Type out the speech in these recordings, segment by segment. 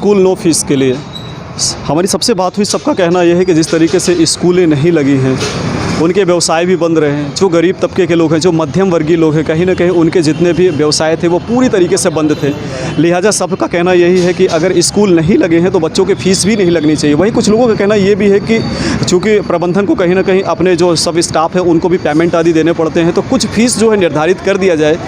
School no fees के लिए हमारी सबसे बात हुई। सबका कहना यह है कि जिस तरीके से स्कूलें नहीं लगी हैं, उनके व्यवसाय भी बंद रहे हैं। जो गरीब तबके के लोग हैं, जो मध्यम वर्गीय लोग हैं, कहीं ना कहीं उनके जितने भी व्यवसाय थे वो पूरी तरीके से बंद थे। लिहाजा सबका कहना यही है कि अगर स्कूल नहीं लगे हैं तो बच्चों की फ़ीस भी नहीं लगनी चाहिए। वहीं कुछ लोगों का कहना ये भी है कि चूँकि प्रबंधन को कहीं ना कहीं अपने जो सब स्टाफ है उनको भी पेमेंट आदि देने पड़ते हैं, तो कुछ फ़ीस जो है निर्धारित कर दिया जाए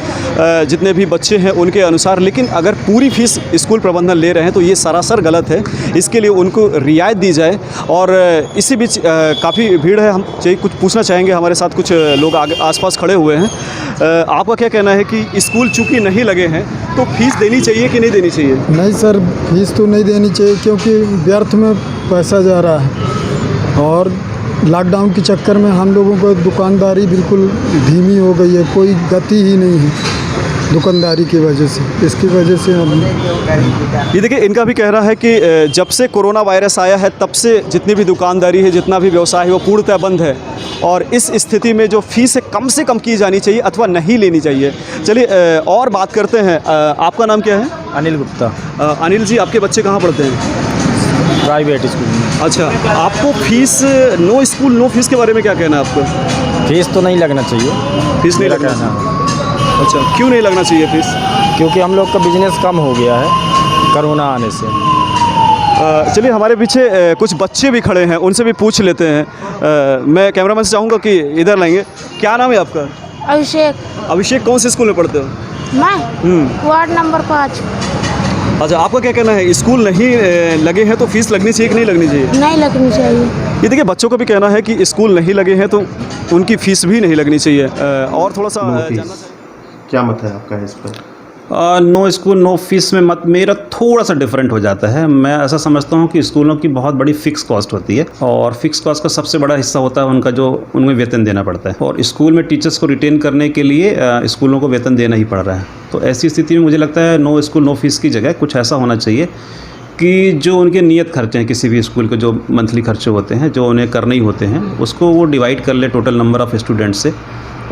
जितने भी बच्चे हैं उनके अनुसार। लेकिन अगर पूरी फ़ीस स्कूल प्रबंधन ले रहे हैं तो ये सरासर गलत है। इसके लिए उनको रियायत दी जाए। और इसी बीच काफ़ी भीड़ है, हम कुछ पूछना चाहेंगे। हमारे साथ कुछ लोग आसपास खड़े हुए हैं। आपका क्या कहना है कि स्कूल चूँकि नहीं लगे हैं तो फीस देनी चाहिए कि नहीं देनी चाहिए? नहीं सर, फीस तो नहीं देनी चाहिए क्योंकि व्यर्थ में पैसा जा रहा है। और लॉकडाउन के चक्कर में हम लोगों को दुकानदारी बिल्कुल धीमी हो गई है, कोई गति ही नहीं है दुकानदारी की वजह से। इसकी वजह से हम ये देखिए, इनका भी कह रहा है कि जब से कोरोना वायरस आया है तब से जितनी भी दुकानदारी है, जितना भी व्यवसाय है वो पूर्णतः बंद है। और इस स्थिति में जो फीस है कम से कम की जानी चाहिए अथवा नहीं लेनी चाहिए। चलिए और बात करते हैं। आपका नाम क्या है? अनिल गुप्ता। अनिल जी, आपके बच्चे कहाँ पढ़ते हैं? प्राइवेट स्कूल में। अच्छा, आपको fees no school no fees के बारे में क्या कहना है आपको? फीस तो नहीं लगना चाहिए। फीस नहीं लगना चाहिए। अच्छा, क्यों नहीं लगना चाहिए फीस? क्योंकि हम लोग का बिजनेस कम हो गया है कोरोना आने से। चलिए, हमारे पीछे कुछ बच्चे भी खड़े हैं, उनसे भी पूछ लेते हैं। मैं कैमरामैन से चाहूँगा कि इधर लाएंगे। क्या नाम है आपका? अभिषेक। अभिषेक, कौन से स्कूल में पढ़ते हो? मैं वार्ड नंबर 5। अच्छा, आपका क्या कहना है, स्कूल नहीं लगे हैं तो फीस लगनी चाहिए कि नहीं लगनी चाहिए? नहीं लगनी चाहिए। ये देखिए, बच्चों का भी कहना है कि स्कूल नहीं लगे हैं तो उनकी फ़ीस भी नहीं लगनी चाहिए। और थोड़ा सा जानना क्या मत है आपका इस पर? नो स्कूल नो फीस में मत मेरा थोड़ा सा डिफरेंट हो जाता है। मैं ऐसा समझता हूँ कि स्कूलों की बहुत बड़ी फ़िक्स कॉस्ट होती है और फिक्स कॉस्ट का सबसे बड़ा हिस्सा होता है उनका जो उनमें वेतन देना पड़ता है। और स्कूल में टीचर्स को रिटेन करने के लिए स्कूलों को वेतन देना ही पड़ रहा है। तो ऐसी स्थिति में मुझे लगता है नो स्कूल नो फीस की जगह कुछ ऐसा होना चाहिए कि जो उनके नियत खर्चे हैं, किसी भी स्कूल के जो मंथली खर्चे होते हैं जो उन्हें करने ही होते हैं, उसको वो डिवाइड कर ले टोटल नंबर ऑफ़ स्टूडेंट्स से,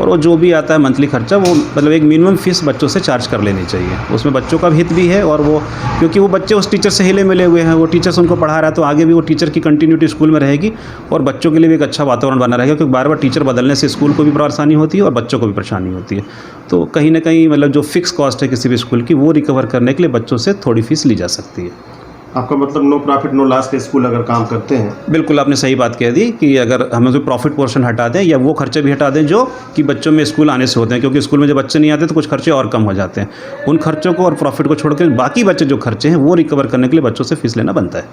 और वो जो भी आता है मंथली खर्चा वो मतलब एक मिनिमम फ़ीस बच्चों से चार्ज कर लेनी चाहिए। उसमें बच्चों का हित भी है और वो क्योंकि वो बच्चे उस टीचर से हिले मिले हुए हैं, वो टीचर्स उनको पढ़ा रहा है तो आगे भी वो टीचर की कंटिन्यूटी स्कूल में रहेगी और बच्चों के लिए भी एक अच्छा वातावरण बना रहेगा। क्योंकि बार बार टीचर बदलने से स्कूल को भी परेशानी होती है और बच्चों को भी परेशानी होती है। तो कहीं ना कहीं मतलब जो फिक्स कॉस्ट है किसी भी स्कूल की वो रिकवर करने के लिए बच्चों से थोड़ी फ़ीस ली जा सकती है। आपका मतलब नो प्रॉफिट नो लॉस के स्कूल अगर काम करते हैं? बिल्कुल, आपने सही बात कह दी कि अगर हम उसमें प्रॉफिट पोर्शन हटा दें या वो खर्चे भी हटा दें जो कि बच्चों में स्कूल आने से होते हैं, क्योंकि स्कूल में जब बच्चे नहीं आते तो कुछ खर्चे और कम हो जाते हैं। उन खर्चों को और प्रॉफिट को छोड़कर बाकी बच्चे जो खर्चे हैं वो रिकवर करने के लिए बच्चों से फीस लेना बनता है।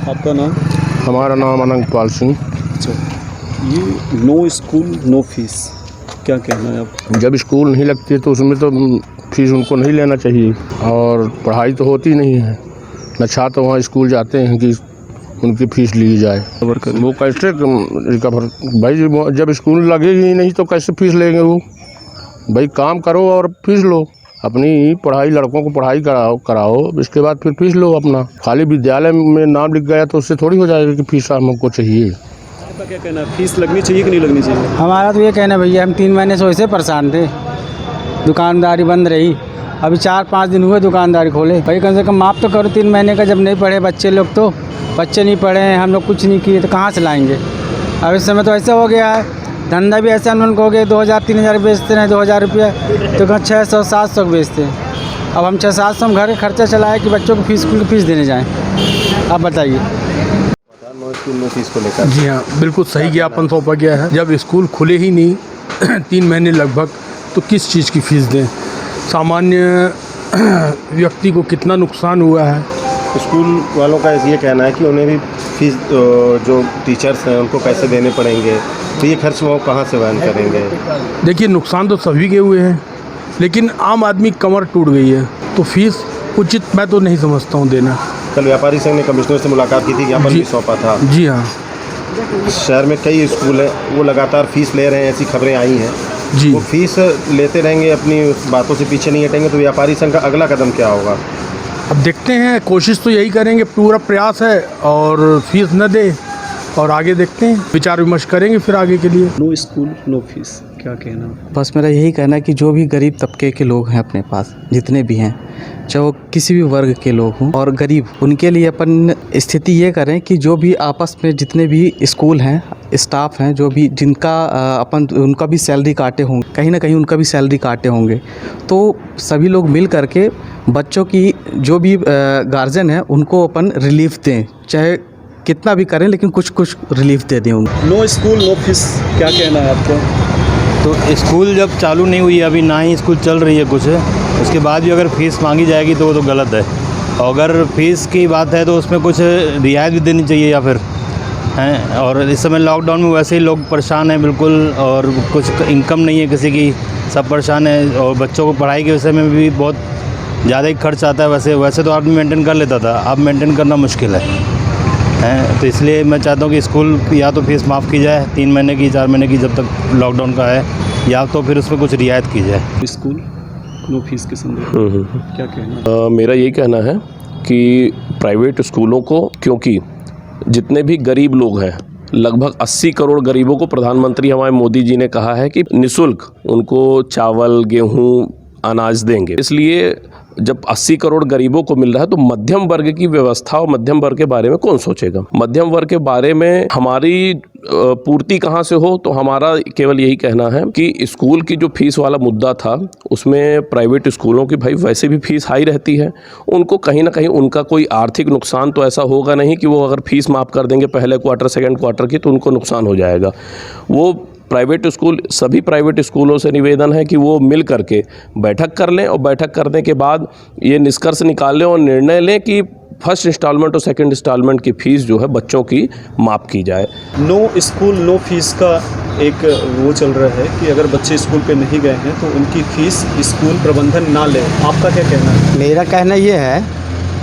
आपका नाम? हमारा नाम अनंत पाल सिंह। अच्छा, ये नो स्कूल नो फीस क्या कहना है आप? जब स्कूल नहीं लगती तो उसमें तो फीस उनको नहीं लेना चाहिए और पढ़ाई तो होती नहीं है, न छात्र वहाँ स्कूल जाते हैं कि उनकी फ़ीस ली जाए। वो कैसे रिकवर? भाई जब स्कूल लगेगी ही नहीं तो कैसे फीस लेंगे वो? भाई काम करो और फीस लो, अपनी पढ़ाई, लड़कों को पढ़ाई कराओ इसके बाद फिर फीस लो अपना। खाली विद्यालय में नाम लिख गया तो उससे थोड़ी हो जाएगा कि फीस हमको चाहिए। आपका क्या कहना है, फीस लगनी चाहिए कि नहीं लगनी चाहिए? हमारा तो ये कहना भैया, हम 3 महीने से वैसे परेशान थे, दुकानदारी बंद रही। अभी 4-5 दिन हुए दुकानदारी खोले। भाई कम से कम माफ़ तो करो 3 महीने का। जब नहीं पढ़े बच्चे लोग, तो बच्चे नहीं पढ़े हैं, हम लोग कुछ नहीं किए तो कहाँ से लाएंगे? अब इस समय तो ऐसा हो गया है, धंधा भी ऐसा उन्होंने हो गया 2000-3000 बेचते हैं, 2000 रुपया तो कहाँ 600-700 बेचते हैं। अब हम 600-700 हम घर का खर्चा चलाए कि बच्चों को स्कूल की फ़ीस देने जाएँ। आप बताइए। नो स्कूल नो फीस को लेकर? जी हाँ, बिल्कुल सही ज्ञापन सौंपा गया है। जब स्कूल खुले ही नहीं 3 महीने लगभग, तो किस चीज़ की फ़ीस दें? सामान्य व्यक्ति को कितना नुकसान हुआ है। स्कूल वालों का ये कहना है कि उन्हें भी फीस जो टीचर्स हैं उनको पैसे देने पड़ेंगे, तो ये खर्च वो कहाँ से वहन करेंगे? देखिए, नुकसान तो सभी के हुए हैं, लेकिन आम आदमी की कमर टूट गई है, तो फीस उचित मैं तो नहीं समझता हूँ देना। कल व्यापारी संघ ने कमिश्नर से मुलाकात की थी, ज्ञापन भी सौंपा था। जी हाँ, शहर में कई स्कूल हैं वो लगातार फीस ले रहे हैं, ऐसी खबरें आई हैं जी। वो फीस लेते रहेंगे, अपनी बातों से पीछे नहीं हटेंगे, तो व्यापारी संघ का अगला कदम क्या होगा? अब देखते हैं, कोशिश तो यही करेंगे, पूरा प्रयास है और फीस न दे और आगे देखते हैं, विचार विमर्श करेंगे फिर आगे के लिए। नो स्कूल नो फीस क्या कहना? बस मेरा यही कहना है कि जो भी गरीब तबके के लोग हैं अपने पास, जितने भी हैं, चाहे वो किसी भी वर्ग के लोग हों और गरीब, उनके लिए अपन स्थिति ये करें कि जो भी आपस में जितने भी स्कूल हैं, स्टाफ हैं, जो भी जिनका अपन उनका भी सैलरी काटे होंगे, कहीं ना कहीं उनका भी सैलरी काटे होंगे, तो सभी लोग मिल करके बच्चों की जो भी गार्जियन है उनको अपन रिलीफ दें, चाहे कितना भी करें लेकिन कुछ कुछ रिलीफ दे दें उनको। नो स्कूल नो फीस, क्या कहना है आपको? तो स्कूल जब चालू नहीं हुई, अभी ना ही स्कूल चल रही है कुछ, उसके बाद भी अगर फ़ीस मांगी जाएगी तो वो तो गलत है। और अगर फ़ीस की बात है तो उसमें कुछ रियायत भी देनी चाहिए या फिर हैं। और इस समय लॉकडाउन में वैसे ही लोग परेशान हैं बिल्कुल, और कुछ इनकम नहीं है किसी की, सब परेशान है। और बच्चों को पढ़ाई के विषय में भी बहुत ज़्यादा ही खर्च आता है। वैसे तो आदमी मेंटेन कर लेता था, अब मेंटेन करना मुश्किल है। तो इसलिए मैं चाहता हूँ कि स्कूल या तो फीस माफ़ की जाए 3 महीने की, 4 महीने की, जब तक लॉकडाउन का है, या तो फिर उसमें कुछ रियायत की जाए। स्कूल नो फीस के संदर्भ में क्या कहना? मेरा यही कहना है कि प्राइवेट स्कूलों को, क्योंकि जितने भी गरीब लोग हैं, लगभग 80 करोड़ गरीबों को प्रधानमंत्री हमारे मोदी जी ने कहा है कि निःशुल्क उनको चावल, गेहूं, अनाज देंगे। इसलिए जब 80 करोड़ गरीबों को मिल रहा है तो मध्यम वर्ग की व्यवस्था और मध्यम वर्ग के बारे में कौन सोचेगा? मध्यम वर्ग के बारे में हमारी पूर्ति कहाँ से हो? तो हमारा केवल यही कहना है कि स्कूल की जो फीस वाला मुद्दा था, उसमें प्राइवेट स्कूलों की भाई वैसे भी फीस हाई रहती है, उनको कहीं ना कहीं उनका कोई आर्थिक नुकसान तो ऐसा होगा नहीं कि वो अगर फीस माफ़ कर देंगे पहले क्वार्टर, सेकेंड क्वार्टर की, तो उनको नुकसान हो जाएगा। वो प्राइवेट स्कूल, सभी प्राइवेट स्कूलों से निवेदन है कि वो मिल करके बैठक कर लें और बैठक करने के बाद ये निष्कर्ष निकाल लें और निर्णय लें कि फर्स्ट इंस्टॉलमेंट और सेकंड इंस्टॉलमेंट की फ़ीस जो है बच्चों की माफ़ की जाए। नो स्कूल नो फीस का एक वो चल रहा है कि अगर बच्चे स्कूल पे नहीं गए हैं तो उनकी फ़ीस स्कूल प्रबंधन ना ले। आपका क्या कहना है? मेरा कहना ये है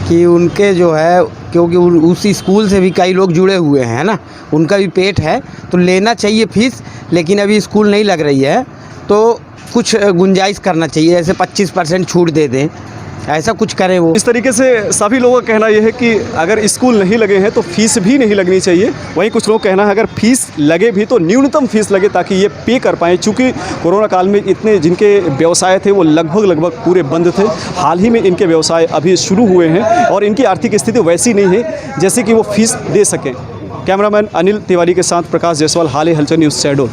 कि उनके जो है, क्योंकि उसी स्कूल से भी कई लोग जुड़े हुए हैं ना, उनका भी पेट है, तो लेना चाहिए फ़ीस। लेकिन अभी स्कूल नहीं लग रही है तो कुछ गुंजाइश करना चाहिए, जैसे 25% छूट दे दें, ऐसा कुछ करें वो। इस तरीके से सभी लोगों का कहना यह है कि अगर स्कूल नहीं लगे हैं तो फीस भी नहीं लगनी चाहिए। वहीं कुछ लोग कहना है अगर फीस लगे भी तो न्यूनतम फीस लगे ताकि ये पे कर पाएँ, चूँकि कोरोना काल में इतने जिनके व्यवसाय थे वो लगभग पूरे बंद थे। हाल ही में इनके व्यवसाय अभी शुरू हुए हैं और इनकी आर्थिक स्थिति वैसी नहीं है जैसे कि वो फीस दे सकें। कैमरामैन अनिल तिवारी के साथ प्रकाश जायसवाल, हाल हलचल न्यूज़, शहडोल।